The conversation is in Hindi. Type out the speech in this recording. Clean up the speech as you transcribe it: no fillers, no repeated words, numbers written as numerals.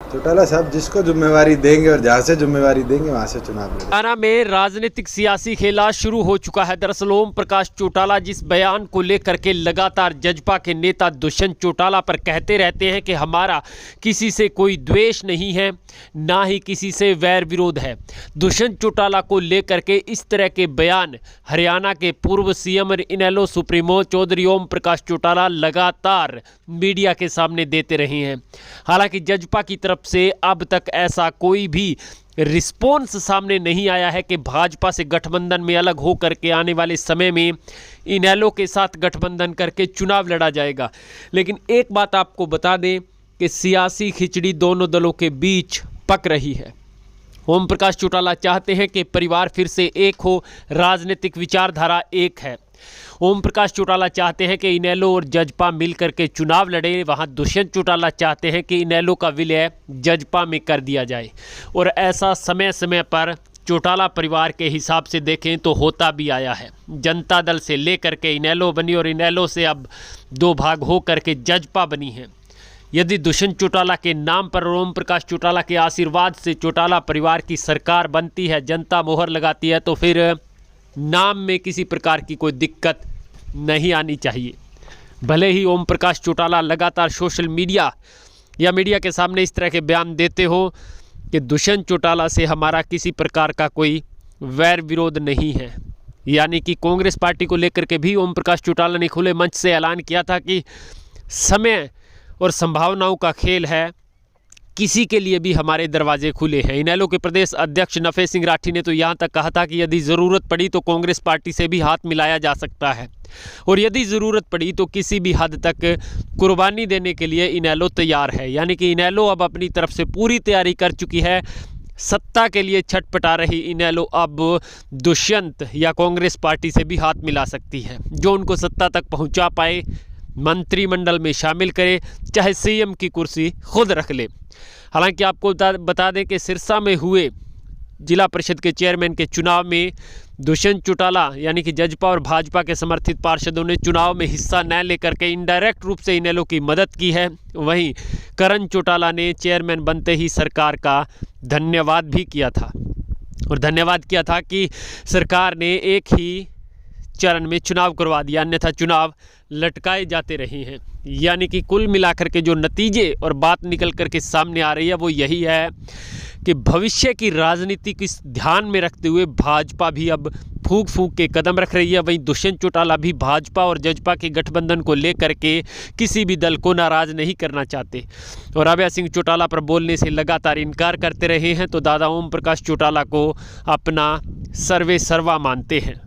चौटाला साहब जिसको जिम्मेवारी देंगे और जहाँ से जिम्मेवारी देंगे वहाँ से चुनाव लड़ेंगे। हरियाणा में राजनीतिक सियासी खेला शुरू हो चुका है। दरअसल ओम प्रकाश चौटाला जिस बयान को लेकर के लगातार जजपा के नेता दुष्यंत चौटाला पर कहते रहते हैं कि हमारा किसी से कोई द्वेष नहीं है, ना ही किसी से वैर विरोध है। दुष्यंत चौटाला को लेकर के इस तरह के बयान हरियाणा के पूर्व सीएम और इनेलो सुप्रीमो चौधरी ओम प्रकाश चौटाला लगातार मीडिया के सामने देते रहे हैं। हालांकि जजपा की तरफ से अब तक ऐसा कोई भी रिस्पॉन्स सामने नहीं आया है कि भाजपा से गठबंधन में अलग हो करके आने वाले समय में इनेलो के साथ गठबंधन करके चुनाव लड़ा जाएगा। लेकिन एक बात आपको बता दें कि सियासी खिचड़ी दोनों दलों के बीच पक रही है। ओम प्रकाश चौटाला चाहते हैं कि परिवार फिर से एक हो, राजनीतिक विचारधारा एक है। ओम प्रकाश चौटाला चाहते हैं कि इनेलो और जजपा मिलकर के चुनाव लड़े। वहां दुष्यंत चौटाला चाहते हैं कि इनेलो का विलय जजपा में कर दिया जाए। और ऐसा समय समय पर चौटाला परिवार के हिसाब से देखें तो होता भी आया है। जनता दल से लेकर के इनेलो बनी और इनेलो से अब दो भाग हो करके जजपा बनी है। यदि दुष्यंत चौटाला के नाम पर ओम प्रकाश चौटाला के आशीर्वाद से चौटाला परिवार की सरकार बनती है, जनता मोहर लगाती है, तो फिर नाम में किसी प्रकार की कोई दिक्कत नहीं आनी चाहिए। भले ही ओम प्रकाश चौटाला लगातार सोशल मीडिया या मीडिया के सामने इस तरह के बयान देते हो कि दुष्यंत चौटाला से हमारा किसी प्रकार का कोई वैर विरोध नहीं है। यानी कि कांग्रेस पार्टी को लेकर के भी ओम प्रकाश चौटाला ने खुले मंच से ऐलान किया था कि समय और संभावनाओं का खेल है, किसी के लिए भी हमारे दरवाजे खुले हैं। इनेलो के प्रदेश अध्यक्ष नफे सिंह राठी ने तो यहाँ तक कहा था कि यदि ज़रूरत पड़ी तो कांग्रेस पार्टी से भी हाथ मिलाया जा सकता है और यदि ज़रूरत पड़ी तो किसी भी हद तक कुर्बानी देने के लिए इनेलो तैयार है। यानी कि इनेलो अब अपनी तरफ से पूरी तैयारी कर चुकी है। सत्ता के लिए छटपटा रही इनेलो अब दुष्यंत या कांग्रेस पार्टी से भी हाथ मिला सकती है, जो उनको सत्ता तक पहुँचा पाए, मंत्रिमंडल में शामिल करे, चाहे सीएम की कुर्सी खुद रख ले। हालांकि आपको बता दें कि सिरसा में हुए जिला परिषद के चेयरमैन के चुनाव में दुष्यंत चौटाला यानी कि जजपा और भाजपा के समर्थित पार्षदों ने चुनाव में हिस्सा न लेकर के इनडायरेक्ट रूप से इनेलो की मदद की है। वहीं करण चौटाला ने चेयरमैन बनते ही सरकार का धन्यवाद भी किया था और धन्यवाद किया था कि सरकार ने एक ही चरण में चुनाव करवा दिया, अन्यथा चुनाव लटकाए जाते रहे हैं। यानी कि कुल मिलाकर के जो नतीजे और बात निकल कर के सामने आ रही है वो यही है कि भविष्य की राजनीति को ध्यान में रखते हुए भाजपा भी अब फूंक फूंक के कदम रख रही है। वहीं दुष्यंत चौटाला भी भाजपा और जजपा के गठबंधन को लेकर के किसी भी दल को नाराज़ नहीं करना चाहते और अभय सिंह चौटाला पर बोलने से लगातार इनकार करते रहे हैं, तो दादा ओम प्रकाश चौटाला को अपना सर्वे सर्वा मानते हैं।